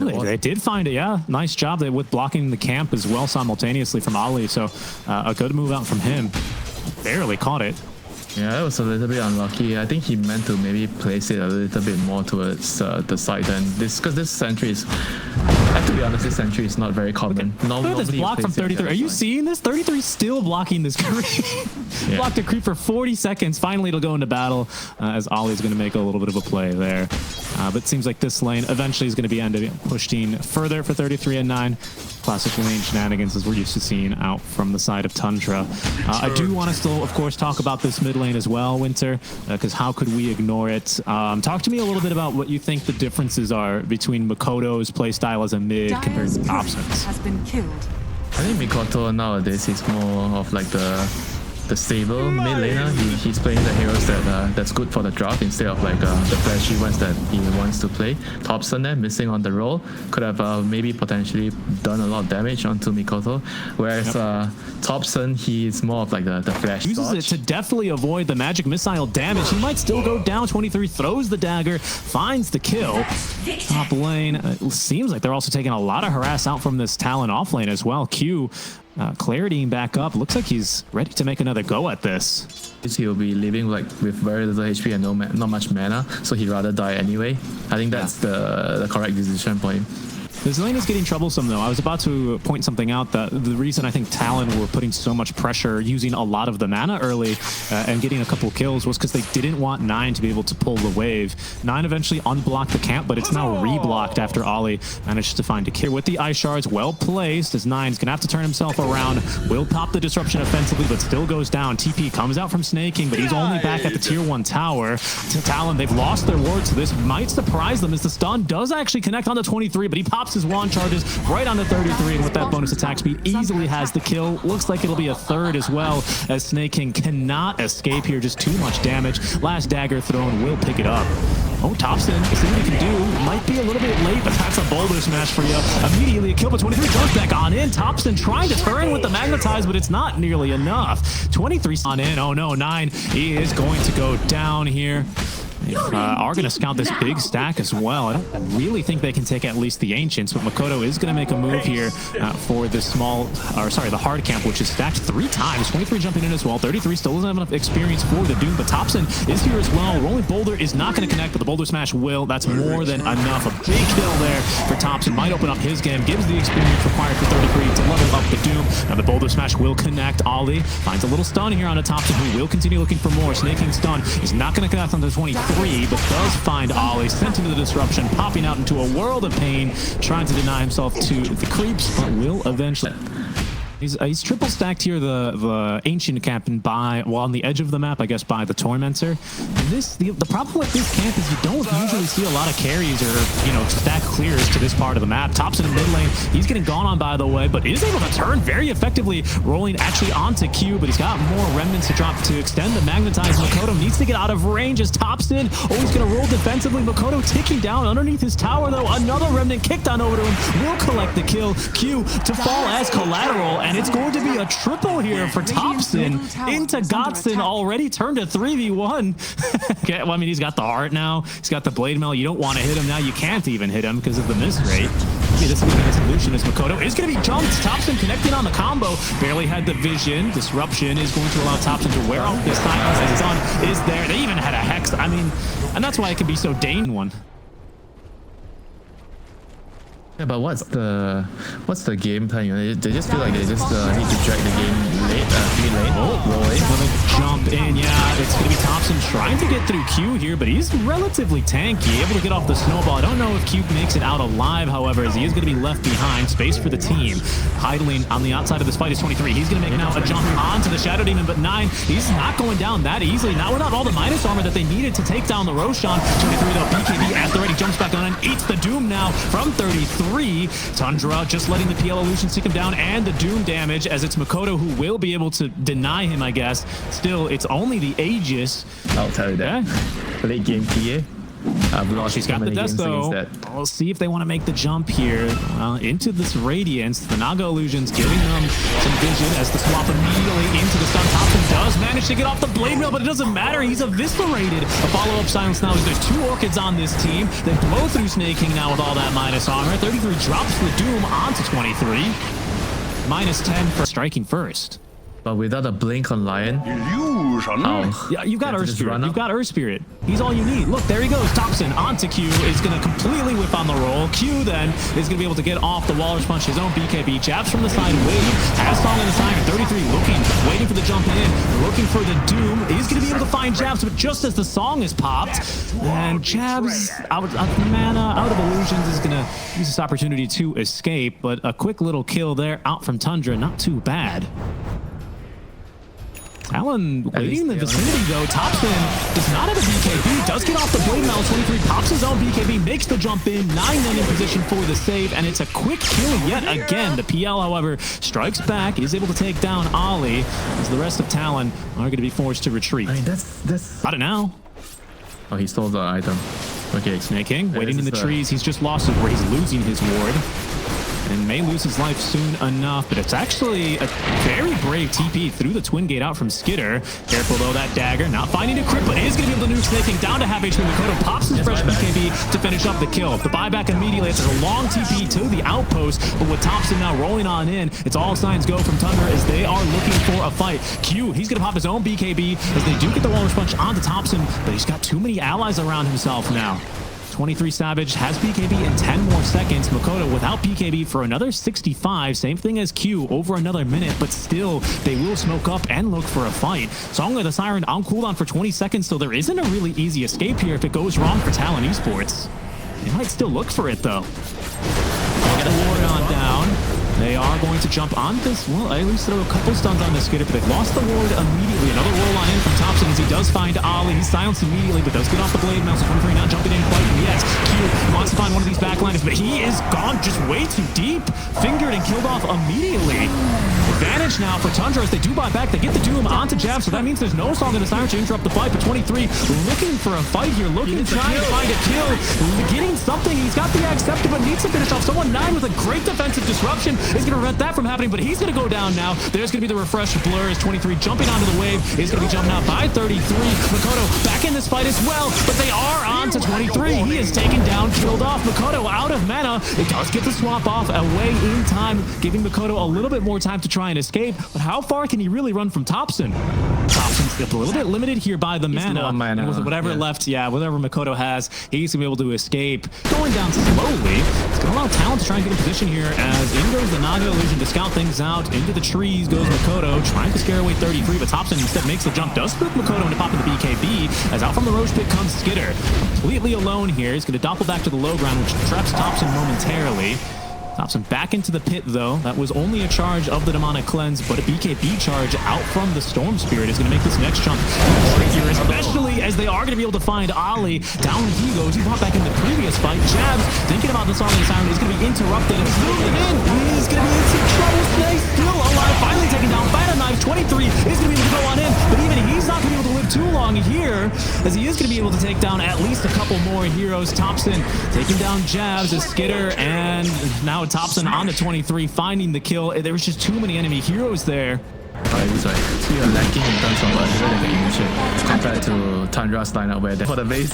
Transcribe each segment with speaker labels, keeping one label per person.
Speaker 1: Totally, they did find it, yeah. Nice job with blocking the camp as well simultaneously from Ali, so a good move out from him. Barely caught it.
Speaker 2: Yeah, that was a little bit unlucky. I think he meant to maybe place it a little bit more towards the side than this, because this sentry is, I have to be honest, this sentry is not very common.
Speaker 1: Look at this block from 33. Are you seeing this? 33 still blocking this creep. Yeah. Blocked a creep for 40 seconds. Finally, it'll go into battle as Ollie's going to make a little bit of a play there. But it seems like this lane eventually is going to be ended pushing further for 33 and 9. Classic lane shenanigans as we're used to seeing out from the side of Tundra. I do want to still, of course, talk about this mid lane as well, Winter, because how could we ignore it? Talk to me a little bit about what you think the differences are between Mikoto's playstyle as a mid compared to Topson's.
Speaker 3: Has been killed.
Speaker 2: I think Mikoto nowadays is more of like the stable mid laner. He's playing the heroes that's good for the draft instead of like the flashy ones that he wants to play. Topson there missing on the roll could have maybe potentially done a lot of damage onto Mikoto, whereas Topson, he is more of like the flash
Speaker 1: uses
Speaker 2: dodge.
Speaker 1: It to definitely avoid the magic missile damage. He might still go down. 23 throws the dagger, finds the kill. Top lane, it seems like they're also taking a lot of harass out from this Talon off lane as well. Q Clarity back up. Looks like he's ready to make another go at this.
Speaker 2: He'll be living like with very little HP and not much mana, so he'd rather die anyway. I think that's the correct decision for him.
Speaker 1: This lane is getting troublesome though. I was about to point something out that the reason I think Talon were putting so much pressure using a lot of the mana early and getting a couple kills was because they didn't want 9 to be able to pull the wave. 9 eventually unblocked the camp, but it's now reblocked after Ollie managed to find a kill with the ice shards. Well placed as 9's gonna have to turn himself around. Will pop the disruption offensively, but still goes down. TP comes out from snaking, but he's only back at the tier 1 tower. To Talon, they've lost their ward, so this might surprise them as the stun does actually connect on the 23, but he pops his wand charges right on the 33, and with that bonus attack speed easily has the kill. Looks like it'll be a third as well, as Snake King cannot escape here, just too much damage. Last dagger thrown will pick it up. Oh, Topson, see what he can do. Might be a little bit late, but that's a Boulder Smash for you. Immediately a kill, but 23 jumps back on in. Topson trying to turn with the Magnetize, but it's not nearly enough. 23 on in. Oh no, 9. He is going to go down here. Are going to scout this big stack as well. I don't really think they can take at least the Ancients, but Mikoto is going to make a move here for the the hard camp, which is stacked 3 times. 23 jumping in as well. 33 still doesn't have enough experience for the Doom, but Topson is here as well. Rolling Boulder is not going to connect, but the Boulder Smash will. That's more than enough. A big kill there for Topson. Might open up his game. Gives the experience required for 33 to level up the Doom. Now the Boulder Smash will connect. Ollie finds a little stun here on a Topson, who will continue looking for more. Snake King stun is not going to connect on the 23. But does find Ollie, sent into the disruption, popping out into a world of pain, trying to deny himself to the creeps, but will eventually. He's triple stacked here, the Ancient Captain on the edge of the map, I guess, by the Tormentor. The problem with this camp is you don't usually see a lot of carries or, stack clears to this part of the map. Topson in mid lane, he's getting gone on, by the way, but is able to turn very effectively, rolling actually onto Q, but he's got more remnants to drop to extend the Magnetize. Mikoto needs to get out of range as Topson, he's going to roll defensively. Mikoto ticking down underneath his tower, though. Another remnant kicked on over to him, will collect the kill. Q to fall as collateral, and it's going to be a triple here for Topson into Godson, already turned to 3v1. Okay, well, I mean, he's got the heart now. He's got the blade mail. You don't want to hit him now. You can't even hit him because of the miss rate. Maybe this is going to be the solution as Mikoto is going to be jumped. Topson connected on the combo. Barely had the vision. Disruption is going to allow Topson to wear off this time as his stun is there. They even had a hex. I mean, and that's why it can be so dangerous.
Speaker 2: Yeah, but what's the game plan? They just feel like they just need to drag the game late, late.
Speaker 1: Oh, Roy gonna jump in. Yeah, it's gonna be Topson trying to get through Q here, but he's relatively tanky, able to get off the snowball. I don't know if Q makes it out alive, however, as he is gonna be left behind. Space for the team. Idling on the outside of this fight is 23. He's gonna make now a jump onto the Shadow Demon, but 9, he's not going down that easily. Not without all the minus armor that they needed to take down the Roshan. 23 though, BKB at the ready, jumps back on and eats the Doom now from 33. Tundra just letting the PL illusion seek him down and the Doom damage as it's Mikoto who will be able to deny him, I guess. Still, it's only the Aegis.
Speaker 2: I'll tell you that. Late game PA. I've lost
Speaker 1: She's
Speaker 2: so
Speaker 1: got the
Speaker 2: many
Speaker 1: desk
Speaker 2: games
Speaker 1: though.
Speaker 2: against that.
Speaker 1: We'll see if they want to make the jump here into this Radiance. The Naga Illusions giving them some vision as the swap immediately into the stun. Topson does manage to get off the blade rail, but it doesn't matter. He's eviscerated. A follow-up silence now is there's 2 Orchids on this team. They blow through Snake King now with all that minus armor. 33 drops the Doom onto 23. Minus 10 for striking first.
Speaker 2: But without a blink on Lion, oh,
Speaker 1: Yeah, you've got
Speaker 2: yeah,
Speaker 1: Earth
Speaker 2: just
Speaker 1: Spirit.
Speaker 2: run up.
Speaker 1: You've got Earth Spirit. He's all you need. Look, there he goes. Topson onto Q is going to completely whip on the roll. Q then is going to be able to get off the Walrus Punch, his own BKB. Jabs from the side, waiting. Has Song in the side. 33 looking, waiting for the jump in. Looking for the Doom. He's going to be able to find Jabs, but just as the Song is popped, and Jabs out of mana, out of illusions, is going to use this opportunity to escape. But a quick little kill there out from Tundra. Not too bad. Talon waiting in the vicinity though. Topson does not have a BKB, does get off the blade now. 23 pops his own BKB, makes the jump in. 9 then in position for the save, and it's a quick kill yet again. The PL, however, strikes back, is able to take down Ollie, as the rest of Talon are going to be forced to retreat.
Speaker 2: I mean, that's.
Speaker 1: Got it now.
Speaker 2: Oh, he stole the item. Okay,
Speaker 1: Snake King
Speaker 2: Yeah,
Speaker 1: waiting in the
Speaker 2: this is
Speaker 1: trees. He's just lost it where he's losing his ward. And may lose his life soon enough, but it's actually a very brave TP through the twin gate out from Skitter. Careful though, that dagger, not finding a crit, but is going to be able to nuke Snake King down to half HP. Makoto pops his fresh BKB to finish up the kill. The buyback immediately, it's a long TP to the outpost, but with Topson now rolling on in, it's all signs go from Tundra as they are looking for a fight. Q, he's going to pop his own BKB as they do get the Walrus Punch onto Topson, but he's got too many allies around himself now. 23 Savage has BKB in 10 more seconds. Makoto without BKB for another 65. Same thing as Q over another minute, but still they will smoke up and look for a fight. Song of the Siren on cooldown for 20 seconds, so there isn't a really easy escape here if it goes wrong for Talon Esports. They might still look for it though. They'll get a ward on down. They are going to jump on this. Well, at least throw a couple stuns on this Skitter, but they've lost the ward immediately. Another roll on in from Topson as he does find Ollie. He's silenced immediately, but does get off the blade. Mouse 23 not jumping in quite yet. Q wants to find one of these backliners, but he is gone just way too deep. Fingered and killed off immediately. Advantage now for Tundra as they do buy back. They get the Doom onto Jab, so that means there's no Song in the Siren to interrupt the fight. But 23 looking for a fight here, looking to try and find a kill. Getting something. He's got the accepted, but needs to finish off. Someone 9 with a great defensive disruption is going to prevent that from happening, but he's going to go down now. There's going to be the refresh blur as 23 jumping onto the wave. Is going to be jumping out by 33. Makoto back in this fight as well, but they are on to 23. He is taken down, killed off. Makoto out of mana. It does get the swap off away in time, giving Makoto a little bit more time to try and escape, but how far can he really run from Topson? Topson's a little bit limited here by the mana. And with whatever left, whatever Makoto has, he's going to be able to escape. Going down slowly. It's going to allow Talon to try and get a position here as in goes the Naga Illusion to scout things out. Into the trees goes Makoto, trying to scare away 33, but Topson instead makes the jump, does spook Makoto into popping the BKB, as out from the Roach Pit comes Skitter. Completely alone here. He's going to doppel back to the low ground, which traps Topson momentarily. Topson back into the pit though. That was only a charge of the Demonic Cleanse, but a BKB charge out from the Storm Spirit is going to make this next jump trickier, especially as they are going to be able to find Ollie. Down he goes. He popped back in the previous fight. Jabs, thinking about the Song of the Siren, is going to be interrupted. And moving in. He's going to be in some trouble. Snake still alive. Finally taken down by the knife. 23 is going to be able to go on in, but even he's not going to be able to live too long here, as he is going to be able to take down at least a couple more heroes. Topson taking down Jabs as Skitter, and now Topson on the 23, finding the kill. There was just too many enemy heroes there.
Speaker 2: It's like we are lacking in terms of ability initiate compared to Tundra's lineup where for the base.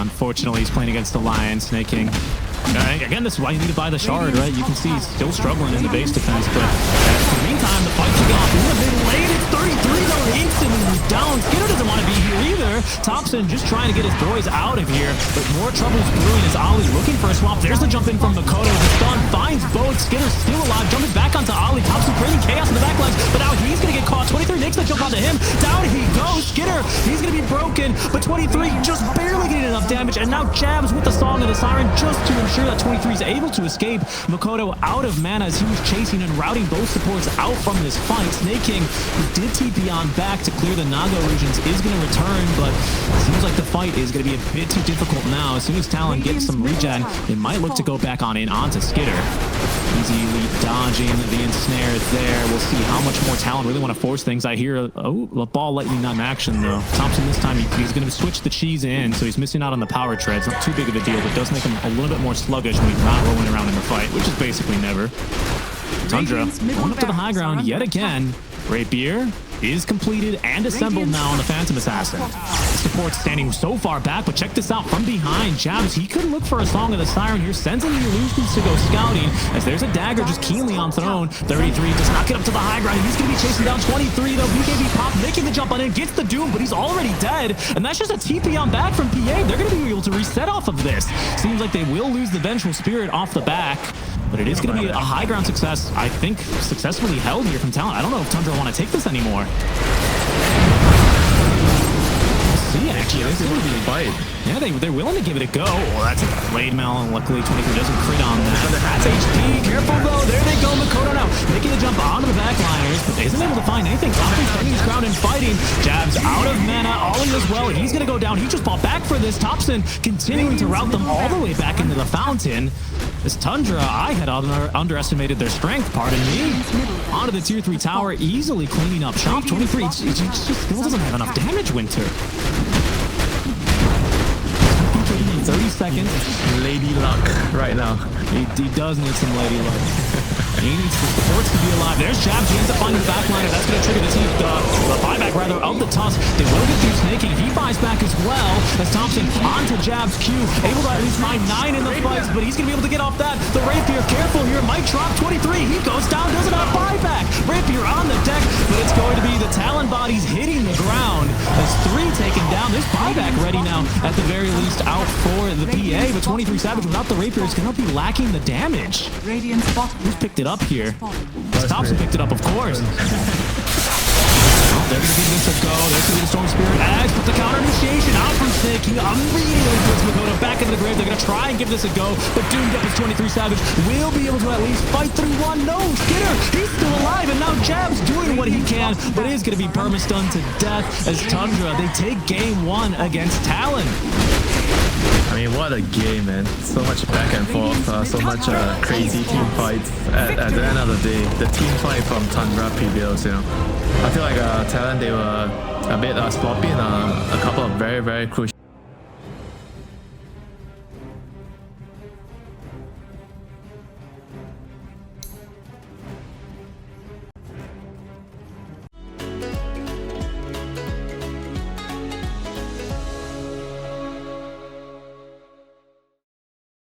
Speaker 1: Unfortunately, he's playing against the Lion, Snake King. Again, this is why you need to buy the shard, right? You can see he's still struggling in the base defense, but in the meantime, the fight's kicking off in the mid lane. It's 33 though, instantly down. Skitter doesn't want to be here either. Topson just trying to get his boys out of here, but more trouble's brewing as Ollie looking for a swap. There's the jump in from Makoto. The stun finds both. Skitter's still alive, jumping back onto Ollie. Topson creating chaos in the backlines, but now he's going to get caught. 23 makes the jump onto him. Down he goes. Skitter, he's going to be broken, but 23 just barely getting enough damage, and now Jabs with the Song of the Siren just to ensure that 23 is able to escape. Makoto out of mana as he was chasing and routing both supports out from this fight. Snake King, who did TP on back to clear the Naga regions, is going to return, but but it seems like the fight is going to be a bit too difficult now. As soon as Talon gets some regen, they might look to go back on in onto Skitter. Easily dodging the ensnare there. We'll see how much more Talon really want to force things. I hear, a ball lightning not in action though. Topson this time, he's going to switch the cheese in, so he's missing out on the power treads. Not too big of a deal, but does make him a little bit more sluggish when he's not rolling around in the fight, which is basically never. Tundra going up to the high ground yet again. Rapier is completed and assembled now on the Phantom Assassin. Support standing so far back, but check this out from behind. Jabs, he could look for a Song of the Siren here, sends in the illusions to go scouting, as there's a dagger just keenly on throne. 33 does not get up to the high ground. He's going to be chasing down 23 though. BKB Pop making the jump on in, gets the Doom, but he's already dead. And that's just a TP on back from PA. They're going to be able to reset off of this. Seems like they will lose the Vengeful Spirit off the back. But it is going to be a high ground success, I think, successfully held here from Talon. I don't know if Tundra want to take this anymore. We'll see, actually. This is going to be a fight. Yeah, they're willing to give it a go. Oh, that's a Blade Mail, and luckily 23 doesn't crit on that. That's HP. Careful, though. There they go. Makoto now making the jump onto the backliners, but isn't able to find anything. Topson standing his ground and fighting. Jabs out of mana. Ollie as well. He's going to go down. He just fought back for this. Topson continuing to route them all the way back into the fountain. This Tundra, I had underestimated their strength, pardon me. Onto the tier 3 tower, easily cleaning up shop. 23, it just still doesn't have enough damage, Winter. 30 seconds.
Speaker 2: Lady luck right now.
Speaker 1: He does need some lady luck. He needs the supports to be alive. There's Jabs. He ends up finding the backliner. That's going to trigger the buyback rather of the Tusk. They will get through snaking. He buys back as well as Topson onto Jabs Q. Able to at least find 9 in the fights, but he's going to be able to get off that. The Rapier, careful here. Might drop 23. He goes down. Doesn't have buyback. Rapier on the deck, but it's going to be the Talon bodies hitting the ground. As 3 taken down. There's buyback ready now, at the very least, out for the PA, but 23 Savage without the Rapier is going to be lacking the damage. Who's picked it up here? Topson picked it up, of course. They're going to give this a go. There's going to be the Storm Spirit Axe, but the counter initiation out from Snake. He immediately puts Makoto back into the grave. They're going to try and give this a go, but Doomed Up is 23 Savage will be able to at least fight through one. No, Skitter, he's still alive, and now Jab's doing what he can, but is going to be perma-stunned to death as Tundra, they take game 1 against Talon.
Speaker 2: I mean, what a game, man. So much back and forth, so much crazy team fights. At the end of the day, the team fight from Tundra prevails, you know. I feel like Talon, they were a bit sloppy in a couple of very, very crucial